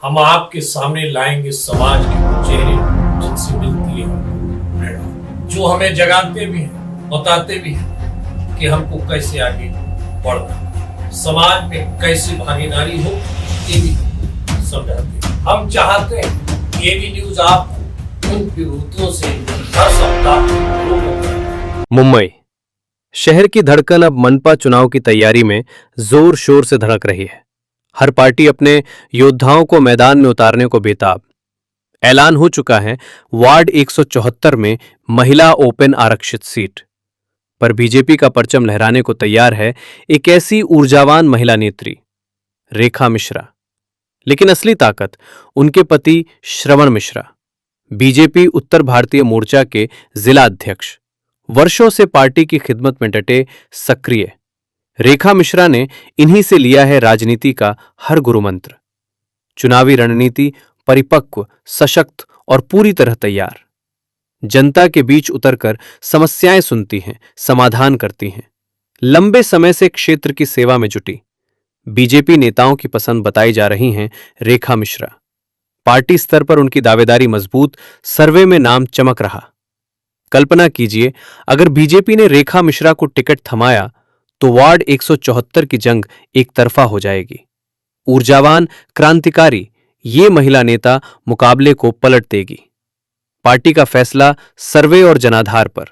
हम आपके सामने लाएंगे समाज के वो चेहरे जिनसे मिलती है हमको प्रेरणा, जो हमें जगाते भी हैं, बताते भी हैं कि हमको कैसे आगे बढ़ना, समाज में कैसे भागीदारी हो, ये भी समझाते हैं। हम चाहते हैं एबी न्यूज आपको उन विरोधियों से हर सप्ताह। मुंबई शहर की धड़कन अब मनपा चुनाव की तैयारी में जोर शोर से धड़क रही है। हर पार्टी अपने योद्धाओं को मैदान में उतारने को बेताब। ऐलान हो चुका है वार्ड 174 में महिला ओपन आरक्षित सीट पर बीजेपी का परचम लहराने को तैयार है एक ऐसी ऊर्जावान महिला नेत्री रेखा मिश्रा। लेकिन असली ताकत उनके पति श्रवण मिश्रा, बीजेपी उत्तर भारतीय मोर्चा के जिला अध्यक्ष, वर्षों से पार्टी की खिदमत में डटे सक्रिय। रेखा मिश्रा ने इन्हीं से लिया है राजनीति का हर गुरुमंत्र। चुनावी रणनीति परिपक्व, सशक्त और पूरी तरह तैयार। जनता के बीच उतरकर समस्याएं सुनती हैं, समाधान करती हैं। लंबे समय से क्षेत्र की सेवा में जुटी बीजेपी नेताओं की पसंद बताई जा रही हैं रेखा मिश्रा। पार्टी स्तर पर उनकी दावेदारी मजबूत, सर्वे में नाम चमक रहा। कल्पना कीजिए अगर बीजेपी ने रेखा मिश्रा को टिकट थमाया तो वार्ड 174 की जंग एक तरफा हो जाएगी। ऊर्जावान, क्रांतिकारी ये महिला नेता मुकाबले को पलट देगी। पार्टी का फैसला सर्वे और जनाधार पर,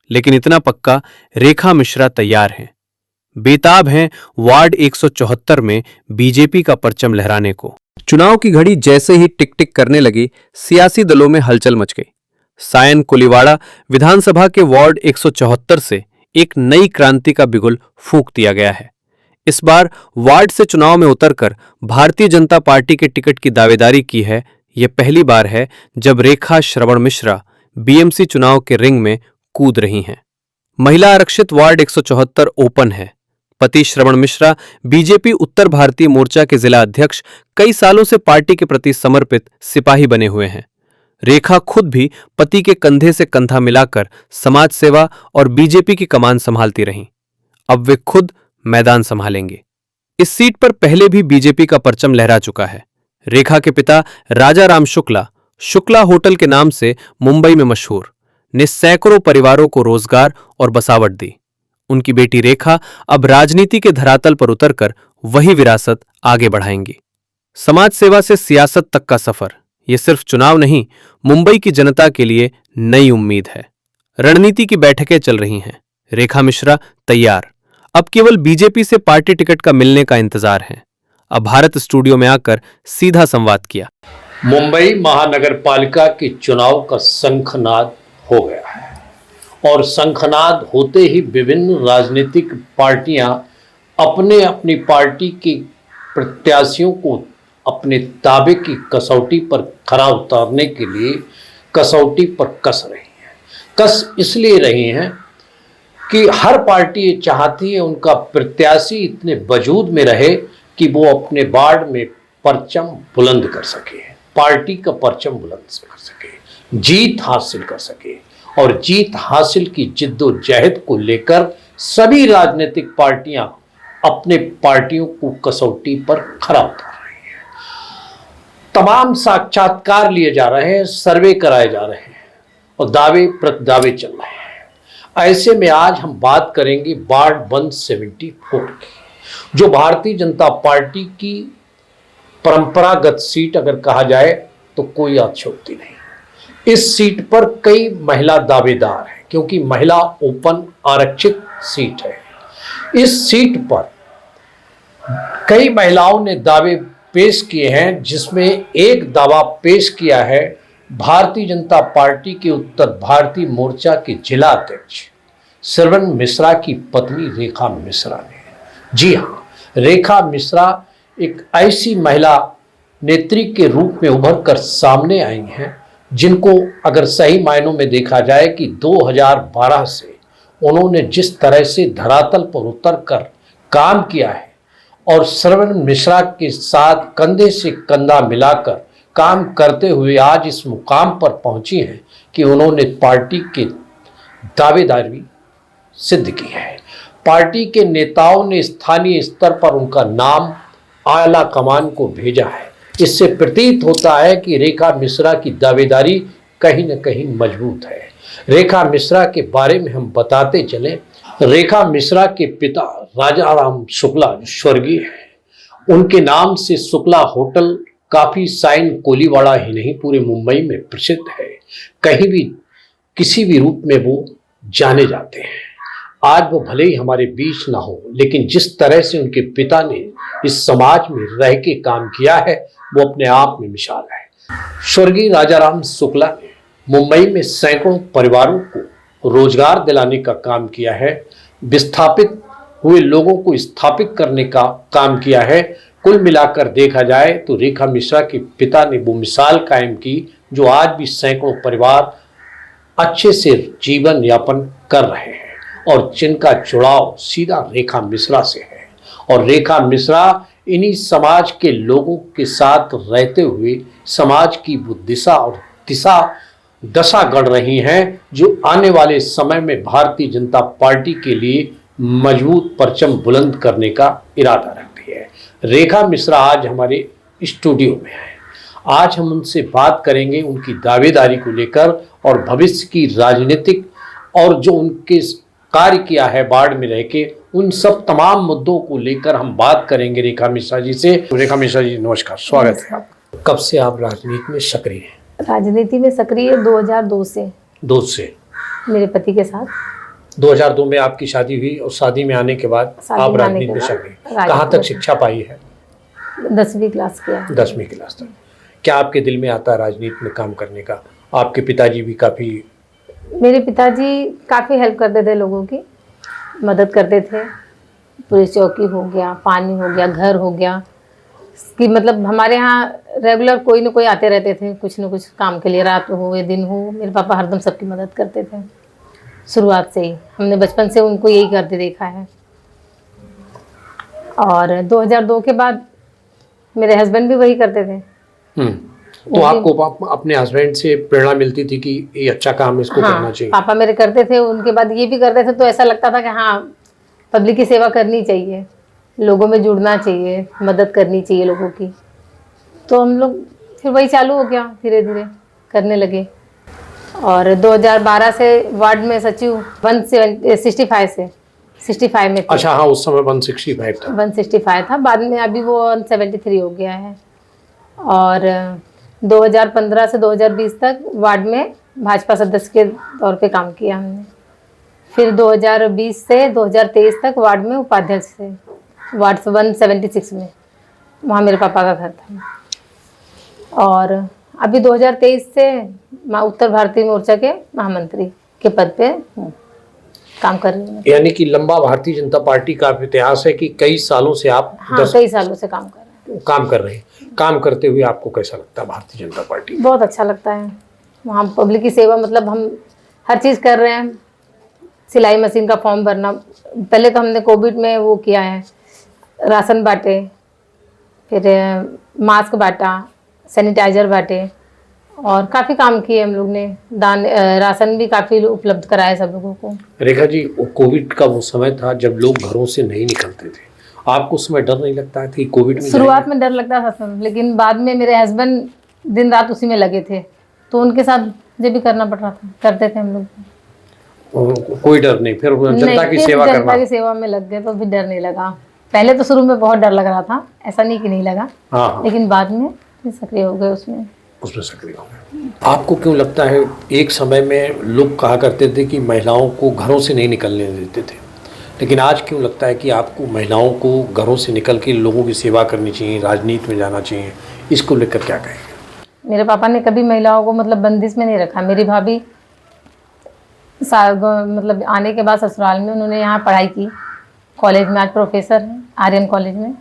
लेकिन इतना पक्का रेखा मिश्रा तैयार हैं, बेताब हैं वार्ड 174 में बीजेपी का परचम लहराने को। चुनाव की घड़ी जैसे ही टिक टिक करने लगी, सियासी दलों में हलचल मच गई। सायन कोलीवाड़ा विधानसभा के वार्ड 174 से एक नई क्रांति का बिगुल फूंक दिया गया है। इस बार वार्ड से चुनाव में उतरकर भारतीय जनता पार्टी के टिकट की दावेदारी की है। यह पहली बार है जब रेखा श्रवण मिश्रा बीएमसी चुनाव के रिंग में कूद रही हैं। महिला आरक्षित वार्ड 174 ओपन है। पति श्रवण मिश्रा बीजेपी उत्तर भारतीय मोर्चा के जिला अध्यक्ष, कई सालों से पार्टी के प्रति समर्पित सिपाही बने हुए हैं। रेखा खुद भी पति के कंधे से कंधा मिलाकर समाज सेवा और बीजेपी की कमान संभालती रहीं। अब वे खुद मैदान संभालेंगे। इस सीट पर पहले भी बीजेपी का परचम लहरा चुका है। रेखा के पिता राजा राम शुक्ला होटल के नाम से मुंबई में मशहूर, ने सैकड़ों परिवारों को रोजगार और बसावट दी। उनकी बेटी रेखा अब राजनीति के धरातल पर उतरकर वही विरासत आगे बढ़ाएंगी। समाज सेवा से सियासत तक का सफर, ये सिर्फ चुनाव नहीं, मुंबई की जनता के लिए नई उम्मीद है। रणनीति की बैठकें चल रही हैं। रेखा मिश्रा तैयार। अब केवल बीजेपी से पार्टी टिकट का मिलने का इंतजार है। अब भारत स्टूडियो में आकर सीधा संवाद किया। मुंबई महानगर पालिका के चुनाव का शंखनाद हो गया है और शंखनाद होते ही विभिन्न राजनीतिक पार्टियां अपने अपनी पार्टी के प्रत्याशियों को अपने दावे की कसौटी पर खरा उतारने के लिए कसौटी पर कस रही हैं। कस इसलिए रही हैं कि हर पार्टी ये चाहती है उनका प्रत्याशी इतने वजूद में रहे कि वो अपने वार्ड में परचम बुलंद कर सके, पार्टी का परचम बुलंद कर सके, जीत हासिल कर सके। और जीत हासिल की जिद्दोजहद को लेकर सभी राजनीतिक पार्टियां अपने पार्टियों को कसौटी पर खरा उतार रही हैं। तमाम साक्षात्कार लिए जा रहे हैं, सर्वे कराए जा रहे हैं और दावे प्रतिदावे चल रहे हैं। ऐसे में आज हम बात करेंगे वार्ड 174 की, जो भारतीय जनता पार्टी की परंपरागत सीट अगर कहा जाए तो कोई अतिशयोक्ति नहीं। इस सीट पर कई महिला दावेदार हैं क्योंकि महिला ओपन आरक्षित सीट है। इस सीट पर कई महिलाओं ने दावे पेश किए हैं, जिसमें एक दावा पेश किया है भारतीय जनता पार्टी के उत्तर भारतीय मोर्चा के जिला अध्यक्ष श्रवण मिश्रा की पत्नी रेखा मिश्रा ने। जी हाँ, रेखा मिश्रा एक ऐसी महिला नेत्री के रूप में उभर कर सामने आई हैं जिनको अगर सही मायनों में देखा जाए कि 2012 से उन्होंने जिस तरह से धरातल पर उतरकर काम किया है और श्रवण मिश्रा के साथ कंधे से कंधा मिलाकर काम करते हुए आज इस मुकाम पर पहुंची हैं कि उन्होंने पार्टी के दावेदारी सिद्ध की है। पार्टी के नेताओं ने स्थानीय स्तर पर उनका नाम आला कमान को भेजा है इससे प्रतीत होता है कि रेखा मिश्रा की दावेदारी कहीं न कहीं मजबूत है। रेखा मिश्रा के बारे में हम बताते चले। रेखा मिश्रा के पिता राजाराम शुक्ला स्वर्गीय हैं। उनके नाम से शुक्ला होटल काफी साइन कोलीवाड़ा ही नहीं पूरे मुंबई में प्रसिद्ध है। कहीं भी किसी भी रूप में वो जाने जाते हैं। आज वो भले ही हमारे बीच ना हो, लेकिन जिस तरह से उनके पिता ने इस समाज में रह के काम किया है वो अपने आप में मिसाल है। स्वर्गीय राजाराम शुक्ला ने मुंबई में सैकड़ों परिवारों को रोजगार दिलाने का काम किया है। विस्थापित हुए लोगों को स्थापित करने का काम किया है। कुल मिलाकर देखा जाए तो रेखा मिश्रा के पिता ने वो मिसाल कायम की जो आज भी सैकड़ों परिवार अच्छे से जीवन यापन कर रहे हैं और जिनका जुड़ाव सीधा रेखा मिश्रा से है। और रेखा मिश्रा इन्हीं समाज के लोगों के साथ रहते हुए समाज की वो दिशा और दशा गढ़ रही हैं जो आने वाले समय में भारतीय जनता पार्टी के लिए मजबूत परचम बुलंद करने का इरादा रखती है। रेखा मिश्रा आज हमारे स्टूडियो में है। आज हम उनसे बात करेंगे उनकी दावेदारी को लेकर और भविष्य की राजनीतिक और जो उनके कार्य किया है वार्ड में रह के, उन सब तमाम मुद्दों को लेकर हम बात करेंगे रेखा मिश्रा जी से। रेखा मिश्रा जी नमस्कार, स्वागत है आपका। कब से आप राजनीति में सक्रिय हैं? राजनीति में सक्रिय 2002 से। 2 से मेरे पति के साथ 2002 में आपकी शादी हुई और शादी में आने के बाद आप राजनीति में सक्रिय। कहाँ तक शिक्षा पाई है? 10वीं क्लास किया। 10वीं क्लास तक। क्या आपके दिल में आता है राजनीति में काम करने का? आपके पिताजी भी मेरे पिताजी काफ़ी हेल्प करते थे, लोगों की मदद करते थे। पुलिस चौकी हो गया, पानी हो गया, घर हो गया, कि मतलब हमारे यहाँ रेगुलर कोई ना कोई आते रहते थे कुछ न कुछ काम के लिए, रात हो या दिन हो। मेरे पापा हरदम सबकी मदद करते थे शुरुआत से ही। हमने बचपन से उनको यही करते देखा है। और 2002 के बाद मेरे हस्बैंड भी वही करते थे। तो आपको अपने हस्बैंड से प्रेरणा मिलती थी कि ये अच्छा काम इसको करना चाहिए? पापा मेरे करते थे, उनके बाद ये भी करते थे, तो ऐसा लगता था कि हाँ पब्लिक की सेवा करनी चाहिए, लोगों में जुड़ना चाहिए, मदद करनी चाहिए लोगों की। तो हम लोग फिर वही चालू हो गया, धीरे धीरे करने लगे। और 2012 से वार्ड में सचिव 165 से 65 में थे। अच्छा हाँ, उस समय 165 था। 165 था, बाद में अभी वो 173 हो गया है। और 2015 से 2020 तक वार्ड में भाजपा सदस्य के तौर पे काम किया हमने। फिर 2020 से 2023 तक वार्ड में उपाध्यक्ष थे, वार्ड 176 में, वहाँ मेरे पापा का घर था। और अभी 2023 से मैं उत्तर भारतीय मोर्चा के महामंत्री के पद पे काम कर रही हूँ। यानी कि लंबा भारतीय जनता पार्टी का इतिहास है कि कई सालों से आप कई सालों से काम कर रहे हैं। काम करते हुए आपको कैसा लगता है भारतीय जनता पार्टी? बहुत अच्छा लगता है। वहाँ पब्लिक की सेवा, मतलब हम हर चीज़ कर रहे हैं। सिलाई मशीन का फॉर्म भरना, पहले तो हमने कोविड में वो किया है, राशन बांटे, फिर मास्क बांटा, सैनिटाइजर बांटे, और काफ़ी काम किए हम लोग ने। राशन भी काफ़ी उपलब्ध कराया सब लोगों को। रेखा जी, कोविड का वो समय था जब लोग घरों से नहीं निकलते थे, आपको उस समय डर नहीं लगता है कि कोविड में? शुरुआत में डर लगता था सब, लेकिन बाद में मेरे हस्बैंड दिन रात उसी में लगे थे, तो उनके साथ मुझे भी करना पड़ रहा था, करते थे हम लोग। कोई डर नहीं, फिर जनता की सेवा करना? जनता की सेवा में लग गए तो फिर डर नहीं लगा। पहले तो शुरू में बहुत डर लग रहा था, ऐसा नहीं कि नहीं लगा। हाँ। लेकिन बाद में सक्रिय हो गए उसमें सक्रिय हो गए। आपको क्यों लगता है, एक समय में लोग कहा करते थे कि महिलाओं को घरों से नहीं निकलने देते थे, लेकिन आज क्यों लगता है कि आपको महिलाओं को घरों से निकल के लोगों की सेवा करनी चाहिए, राजनीति में जाना चाहिए? इसको लेकर क्या कहेंगे? मेरे पापा ने कभी महिलाओं को मतलब बंदिश में नहीं रखा। मेरी भाभी मतलब आने के बाद ससुराल में उन्होंने यहाँ पढ़ाई की, कॉलेज में आज प्रोफेसर हैं, आर्यन कॉलेज में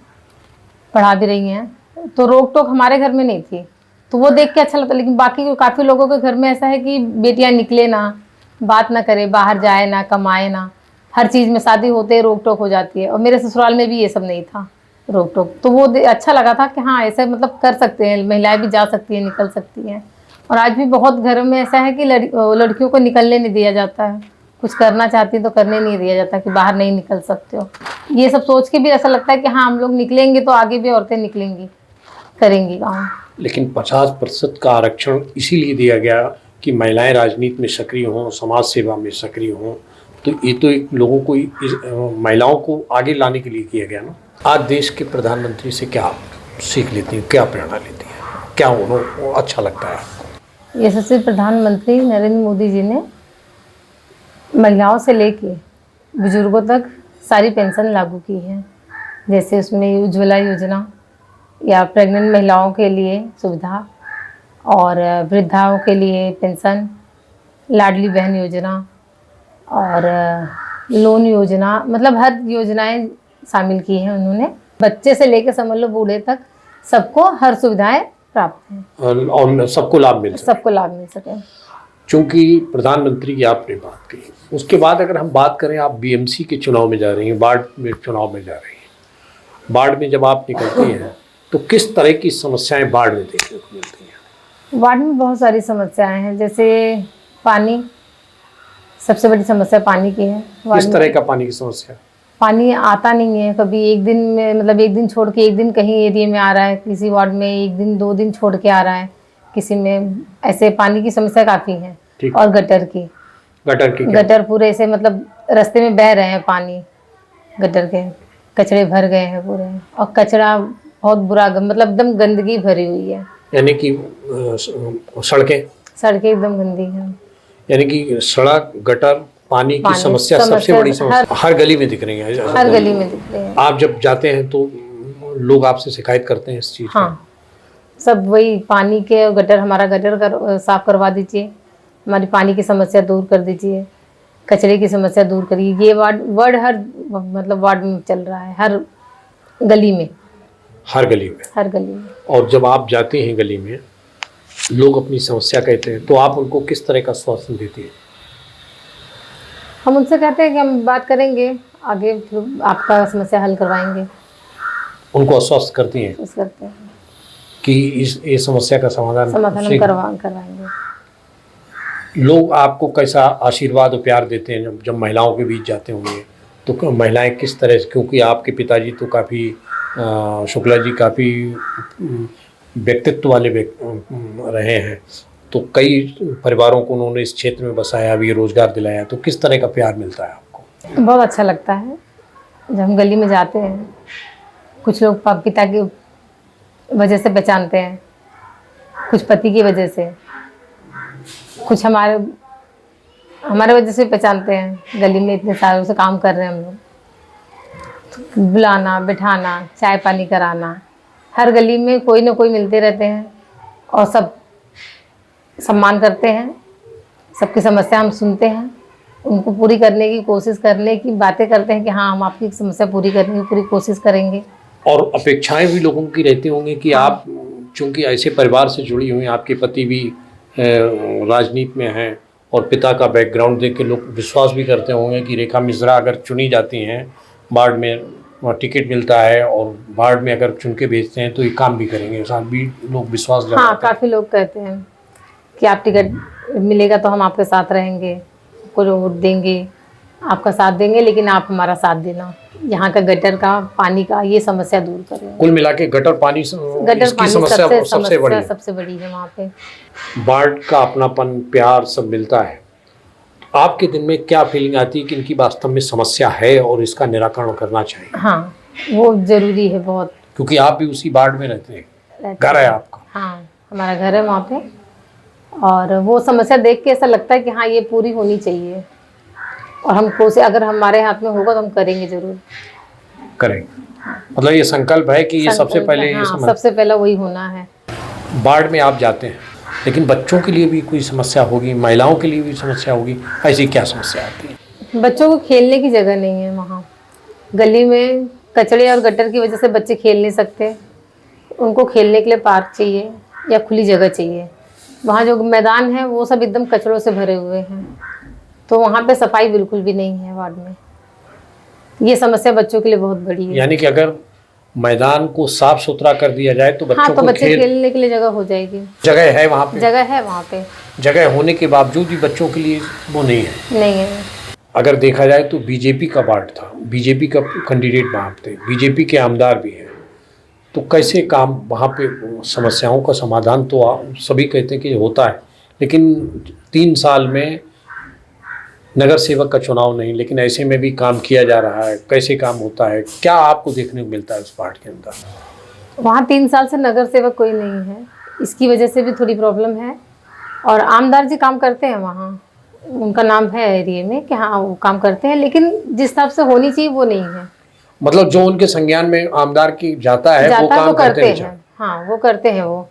पढ़ा भी रही हैं। तो रोक टोक हमारे घर में नहीं थी, तो वो देख के अच्छा लगता। लेकिन बाकी काफ़ी लोगों के घर में ऐसा है कि बेटियाँ निकले ना, बात ना करे, बाहर जाए ना, कमाए ना, हर चीज़ में शादी होते रोक टोक हो जाती है। और मेरे ससुराल में भी ये सब नहीं था, रोक टोक। तो वो अच्छा लगा था कि हाँ ऐसे मतलब कर सकते हैं, महिलाएं भी जा सकती हैं, निकल सकती हैं। और आज भी बहुत घरों में ऐसा है कि लड़कियों को निकलने नहीं दिया जाता है, कुछ करना चाहती तो करने नहीं दिया जाता कि बाहर नहीं निकल सकते हो। ये सब सोच के भी ऐसा लगता है कि हाँ हम लोग निकलेंगे तो आगे भी औरतें निकलेंगी, करेंगे काम। लेकिन 50% का आरक्षण इसीलिए दिया गया कि महिलाएं राजनीति में सक्रिय हों, समाज सेवा में सक्रिय हों, तो ये तो एक लोगों को महिलाओं को आगे लाने के लिए किया गया ना। आज देश के प्रधानमंत्री से क्या आप सीख लेती हैं, क्या प्रेरणा लेती हैं, क्या उन्होंने अच्छा लगता है आपको? यशस्वी प्रधानमंत्री नरेंद्र मोदी जी ने महिलाओं से लेके बुजुर्गों तक सारी पेंशन लागू की है। जैसे उसमें उज्ज्वला योजना या प्रेग्नेंट महिलाओं के लिए सुविधा, और वृद्धाओं के लिए पेंशन, लाडली बहन योजना और लोन योजना, मतलब हर योजनाएं शामिल की हैं उन्होंने। बच्चे से लेकर समझ लो बूढ़े तक सबको हर सुविधाएं प्राप्त हैं और सबको लाभ मिल सके। सबको लाभ मिल सके। चूँकि प्रधानमंत्री की आपने बात की, उसके बाद अगर हम बात करें, आप बीएमसी के चुनाव में जा रही हैं, वार्ड में चुनाव में जा रही हैं। वार्ड में जब आप निकलती हैं तो किस तरह की समस्याएं वार्ड में देखने को मिलती हैं? वार्ड में बहुत सारी समस्याएं हैं, जैसे पानी, सबसे बड़ी समस्या पानी की है। किस तरह का पानी की समस्या? पानी आता नहीं है, कभी एक दिन में, मतलब एक दिन छोड़ के एक दिन कहीं एरिया में आ रहा है, किसी वार्ड में एक दिन 2 दिन छोड़ के आ रहा है, किसी में ऐसे पानी की समस्या काफ़ी है। और गटर की गटर पूरे ऐसे मतलब रास्ते में बह रहे हैं पानी, गटर के कचरे भर गए हैं पूरे, और कचरा बहुत बुरा, मतलब एकदम गंदगी भरी हुई है। यानी कि सड़कें एकदम गंदी है। यानी कि सड़क, गटर, पानी की समस्या सबसे बड़ी समस्या हर गली में दिख रही है। हर गली में दिख रही है। आप जब जाते हैं तो लोग आपसे शिकायत करते हैं इस चीज़ की? हाँ, सब वही पानी के, गटर, हमारा गटर साफ करवा दीजिए, हमारी पानी की समस्या दूर कर दीजिए, कचरे की समस्या दूर करिए। ये वर्ड हर मतलब वार्ड में चल रहा है, हर गली में। और जब आप जाते हैं गली में, लोग अपनी समस्या कहते हैं, तो आप उनको किस तरह का आश्वासन देती हैं? हम उनसे कहते हैं कि हम बात करेंगे आगे, फिर आपका समस्या हल करवाएंगे। उनको आश्वस्त करती हैं? करते हैं कि इस समस्या का समाधान हम करवाएंगे। लोग आपको कैसा आशीर्वाद और प्यार देते हैं जब महिलाओं के बीच जाते होंगे, तो महिलाएं किस तरह से, क्योंकि आपके पिताजी तो काफ़ी शुक्ला जी काफ़ी व्यक्तित्व वाले रहे हैं, तो कई परिवारों को उन्होंने इस क्षेत्र में बसाया भी, रोजगार दिलाया, तो किस तरह का प्यार मिलता है आपको? बहुत अच्छा लगता है जब हम गली में जाते हैं। कुछ लोग पिता की वजह से पहचानते हैं, कुछ पति की वजह से, कुछ हमारे वजह से पहचानते हैं। गली में इतने सालों से काम कर रहे हैं हम लोग, तो बुलाना, बिठाना, चाय पानी कराना, हर गली में कोई ना कोई मिलते रहते हैं और सब सम्मान करते हैं। सबकी समस्या हम सुनते हैं, उनको पूरी करने की कोशिश करने की बातें करते हैं कि हाँ, हम आपकी समस्या पूरी करने की पूरी कोशिश करेंगे। और अपेक्षाएं भी लोगों की रहती होंगी कि आप चूँकि ऐसे परिवार से जुड़ी हुई, आपके पति भी राजनीति में हैं और पिता का बैकग्राउंड देख के लोग विश्वास भी करते होंगे कि रेखा मिश्रा अगर चुनी जाती हैं, वार्ड में टिकट मिलता है और वार्ड में अगर चुन के भेजते हैं तो ये काम भी करेंगे, साथ भी लोग विश्वास जताते हैं। हाँ, काफ़ी लोग कहते हैं कि आप टिकट मिलेगा तो हम आपके साथ रहेंगे, आपको वोट देंगे, आपका साथ देंगे, लेकिन आप हमारा साथ देना, यहाँ का गटर का, पानी का ये समस्या दूर करें। कुल मिला के गटर पानी समस्या सबसे बड़ी है वहाँ पे। वार्ड का अपनापन, प्यार सब मिलता है। आपके दिन में क्या फीलिंग आती है कि इनकी वास्तव में समस्या है और इसका निराकरण करना चाहिए? हाँ, वो जरूरी है बहुत, क्योंकि आप भी उसी वार्ड में रहते हैं, घर है आपका। हाँ, हमारा घर है वहाँ पे, और वो समस्या देख के ऐसा लगता है कि हाँ, ये पूरी होनी चाहिए, और हम कोशिश, अगर हमारे हाथ में होगा तो हम करेंगे, जरूर करेंगे। मतलब ये संकल्प है कि ये सबसे पहले, हाँ, सबसे पहला वही होना है। वार्ड में आप जाते हैं, लेकिन बच्चों के लिए भी कोई समस्या होगी, महिलाओं के लिए भी समस्या होगी, ऐसी क्या समस्या आती है? बच्चों को खेलने की जगह नहीं है वहाँ, गली में कचड़े और गटर की वजह से बच्चे खेल नहीं सकते। उनको खेलने के लिए पार्क चाहिए या खुली जगह चाहिए। वहाँ जो मैदान है वो सब एकदम कचड़ों से भरे हुए हैं, तो वहाँ पे सफाई बिल्कुल भी नहीं है वार्ड में। ये समस्या बच्चों के लिए बहुत बड़ी है। यानी कि अगर मैदान को साफ सुथरा कर दिया जाए तो बच्चों को बच्चे खेलने के लिए जगह हो जाएगी। जगह है वहाँ पे? जगह होने के बावजूद भी बच्चों के लिए वो नहीं है। अगर देखा जाए तो बीजेपी का वार्ड था, बीजेपी का कैंडिडेट वहाँ थे, बीजेपी के आमदार भी हैं, तो कैसे काम वहाँ पे समस्याओं का समाधान तो सभी कहते हैं कि होता है, लेकिन 3 साल में नगर सेवक का चुनाव नहीं, लेकिन ऐसे में भी काम किया जा रहा है। कैसे काम होता है, क्या आपको देखने को मिलता है उस पार्ट के अंदर? वहाँ 3 साल से नगर सेवक कोई नहीं है, इसकी वजह से भी थोड़ी प्रॉब्लम है। और आमदार जी काम करते हैं वहाँ, उनका नाम है एरिया में कि हाँ वो काम करते हैं, लेकिन जिस हिसाब से होनी चाहिए वो नहीं है। मतलब जो उनके संज्ञान में आमदार की जाता है वो काम करते हैं। हाँ वो करते हैं वो,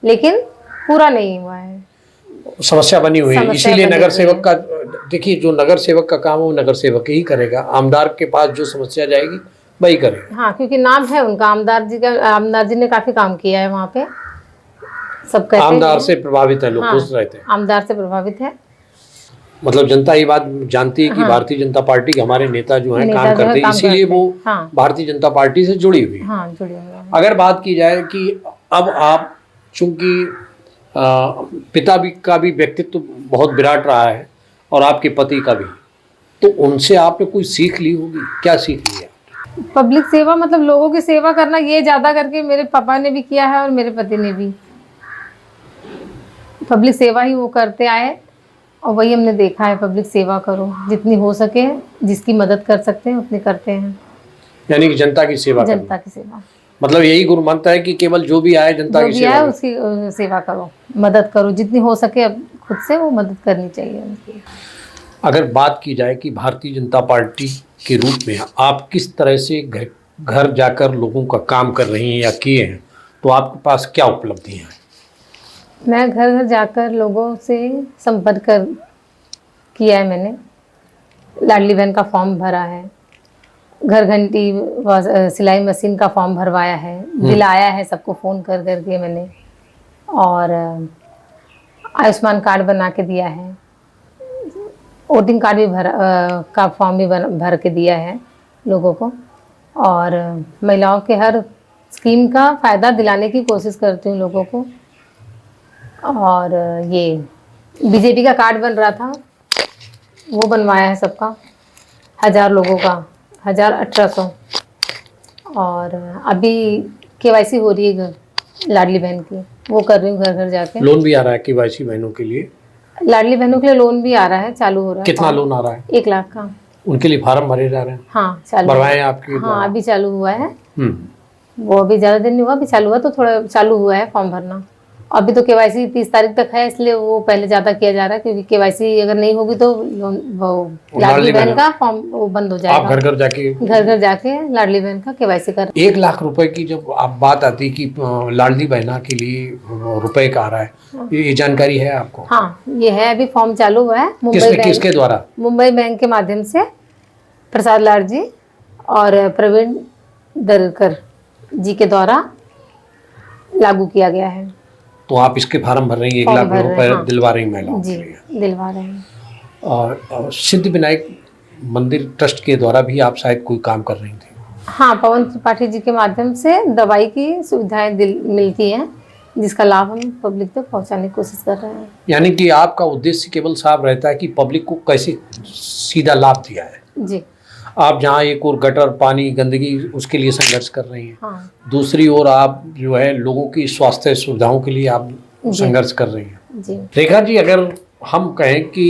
लेकिन पूरा नहीं हुआ है, समस्या बनी हुई है। समस्या इसीलिए बनी नगर हुई सेवक का, देखिए जो नगर सेवक का काम है वो नगर सेवक ही करेगा, आमदार के पास जो समस्या जाएगी वही करेगा। हाँ क्योंकि नाम है उनका, आमदार जी का, आमदार जी ने काफी काम किया है वहाँ पे, सब कहते हैं। आमदार से प्रभावित है लोग, हाँ, खुश रहते हैं। आमदार से प्रभावित है। मतलब जनता ये बात जानती है कि हाँ, भारतीय जनता पार्टी के हमारे नेता जो हैं नेता काम जो है करते हैं, काम इसीलिए करते वो हैं। हाँ, भारतीय जनता पार्टी से जुड़ी हुई है। हाँ जुड़े हुए हैं। अगर बात की जाए कि अब आप चूंकि पिता भी का भी व्यक्तित्व बहुत विराट रहा है और आपके पति का भी, तो उनसे आपने कोई सीख ली होगी, क्या सीख ली है? पब्लिक सेवा मतलब लोगों की सेवा करना, ये ज्यादा करके मेरे पापा ने भी किया है और मेरे पति ने भी पब्लिक सेवा ही वो करते आए, और वही हमने देखा है। पब्लिक सेवा करो, जितनी हो सके, जिसकी मदद कर सकते हैं उतनी करते हैं। यानी कि जनता की सेवा करना। जनता की सेवा मतलब यही गुरु मंत्र है कि केवल जो भी आए जनता जो की भी सेवा आए करो। उसकी सेवा करो, मदद करो, जितनी हो सके अब खुद से वो मदद करनी चाहिए उनकी। अगर बात की जाए कि भारतीय जनता पार्टी के रूप में आप किस तरह से घर घर जाकर लोगों का काम कर रही हैं या किए हैं, तो आपके पास क्या उपलब्धियां हैं? मैं घर घर जाकर लोगों से संपर्क किया है मैंने, लाडली बहन का फॉर्म भरा है, घर घंटी सिलाई मशीन का फॉर्म भरवाया है, दिलाया है सबको फ़ोन कर करके मैंने, और आयुष्मान कार्ड बना के दिया है, वोटिंग कार्ड भी का फॉर्म भी भर के दिया है लोगों को, और महिलाओं के हर स्कीम का फ़ायदा दिलाने की कोशिश करती हूँ लोगों को। और ये बीजेपी का कार्ड बन रहा था वो बनवाया है सबका, 1000 लोगों का, 1800। और अभी केवाईसी हो रही है लाडली बहन की, वो कर रही हूँ घर घर जाके। लोन भी आ रहा है केवाईसी बहनों के लिए? लाडली बहनों के लिए लोन भी आ रहा है, चालू हो रहा है। कितना लोन आ रहा है? 1 लाख का। उनके लिए फार्म भरे जा रहे हैं? हाँ चालू भरवाए हैं आपके? हाँ अभी चालू हुआ है। हम्म। वो अभी ज़्यादा दिन नहीं हुआ, अभी चालू हुआ, तो थोड़ा चालू हुआ है फॉर्म भरना। अभी तो केवाईसी 30 तारीख तक है, इसलिए वो पहले ज़्यादा किया जा रहा है, क्योंकि केवाईसी अगर नहीं होगी तो वो लाडली बहन का फॉर्म वो बंद हो जाएगा। आप घर घर जाके लाडली बहन का केवाईसी कर। 1 लाख रुपए की जब आप बात आती कि लाडली बहना के लिए रुपए का आ रहा है, ये जानकारी है आपको? हाँ ये है, अभी फॉर्म चालू हुआ है किसके द्वारा? मुंबई बैंक के माध्यम से प्रसाद लाड जी और प्रवीण दरकर जी के द्वारा लागू किया गया है। तो आप इसके फार्म भर रही हैं, 1 लाख रुपए हाँ। दिलवा रही महिलाओं जी के लिए? दिलवा रहे हैं। और सिद्धि विनायक मंदिर ट्रस्ट के द्वारा भी आप शायद कोई काम कर रही थी? हाँ पवन त्रिपाठी जी के माध्यम से दवाई की सुविधाएं मिलती हैं, जिसका लाभ हम पब्लिक तक पहुंचाने की कोशिश कर रहे हैं। यानी कि आपका उद्देश्य केवल साफ रहता है कि पब्लिक को कैसे सीधा लाभ दिया है। जी आप जहाँ एक और गटर पानी गंदगी उसके लिए संघर्ष कर रही हैं, हाँ दूसरी ओर आप जो है लोगों की स्वास्थ्य सुविधाओं के लिए आप संघर्ष कर रही हैं। जी। रेखा जी, अगर हम कहें कि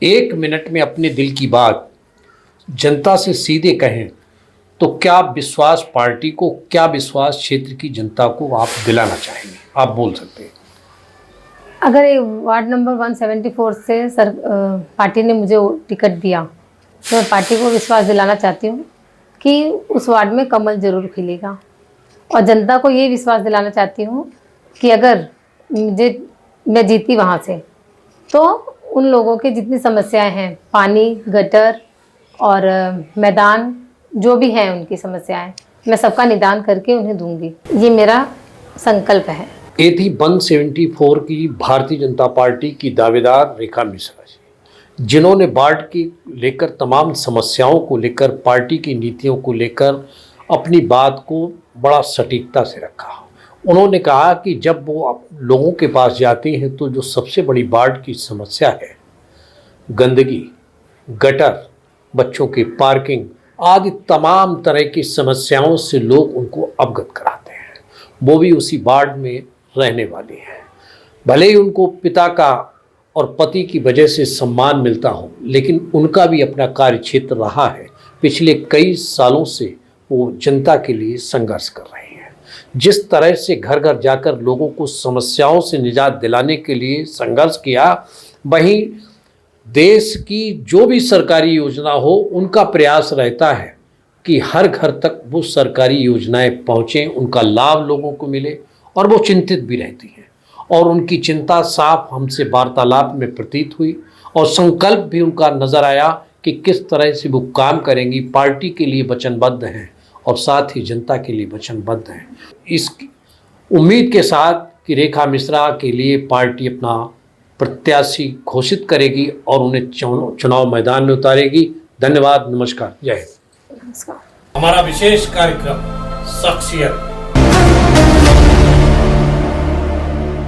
1 मिनट में अपने दिल की बात जनता से सीधे कहें, तो क्या विश्वास पार्टी को, क्या विश्वास क्षेत्र की जनता को आप दिलाना चाहेंगे? आप बोल सकते हैं। अगर ये वार्ड नंबर 174 से पार्टी ने मुझे टिकट दिया, तो मैं पार्टी को विश्वास दिलाना चाहती हूँ कि उस वार्ड में कमल जरूर खिलेगा, और जनता को ये विश्वास दिलाना चाहती हूँ कि अगर मैं जीती वहाँ से, तो उन लोगों के जितनी समस्याएं हैं, पानी, गटर और मैदान, जो भी हैं उनकी समस्याएं, मैं सबका निदान करके उन्हें दूंगी। ये मेरा संकल्प है। ये थी 174 की भारतीय जनता पार्टी की दावेदार रेखा मिश्रा जी, जिन्होंने वार्ड की लेकर तमाम समस्याओं को लेकर, पार्टी की नीतियों को लेकर अपनी बात को बड़ा सटीकता से रखा। उन्होंने कहा कि जब वो लोगों के पास जाती हैं तो जो सबसे बड़ी वार्ड की समस्या है, गंदगी, गटर, बच्चों की पार्किंग आदि तमाम तरह की समस्याओं से लोग उनको अवगत कराते हैं। वो भी उसी वार्ड में रहने वाली हैं। भले ही उनको पिता का और पति की वजह से सम्मान मिलता हो, लेकिन उनका भी अपना कार्य क्षेत्र रहा है। पिछले कई सालों से वो जनता के लिए संघर्ष कर रहे हैं। जिस तरह से घर घर जाकर लोगों को समस्याओं से निजात दिलाने के लिए संघर्ष किया, वहीं देश की जो भी सरकारी योजना हो, उनका प्रयास रहता है कि हर घर तक वो सरकारी योजनाएं पहुँचें, उनका लाभ लोगों को मिले। और वो चिंतित भी रहती हैं और उनकी चिंता साफ हमसे वार्तालाप में प्रतीत हुई और संकल्प भी उनका नज़र आया कि किस तरह से वो काम करेंगी, पार्टी के लिए वचनबद्ध हैं और साथ ही जनता के लिए वचनबद्ध हैं। इस उम्मीद के साथ कि रेखा मिश्रा के लिए पार्टी अपना प्रत्याशी घोषित करेगी और उन्हें चुनाव मैदान में उतारेगी। धन्यवाद, नमस्कार, जय हिंद। नमस्कार। हमारा विशेष कार्यक्रम शख्सियत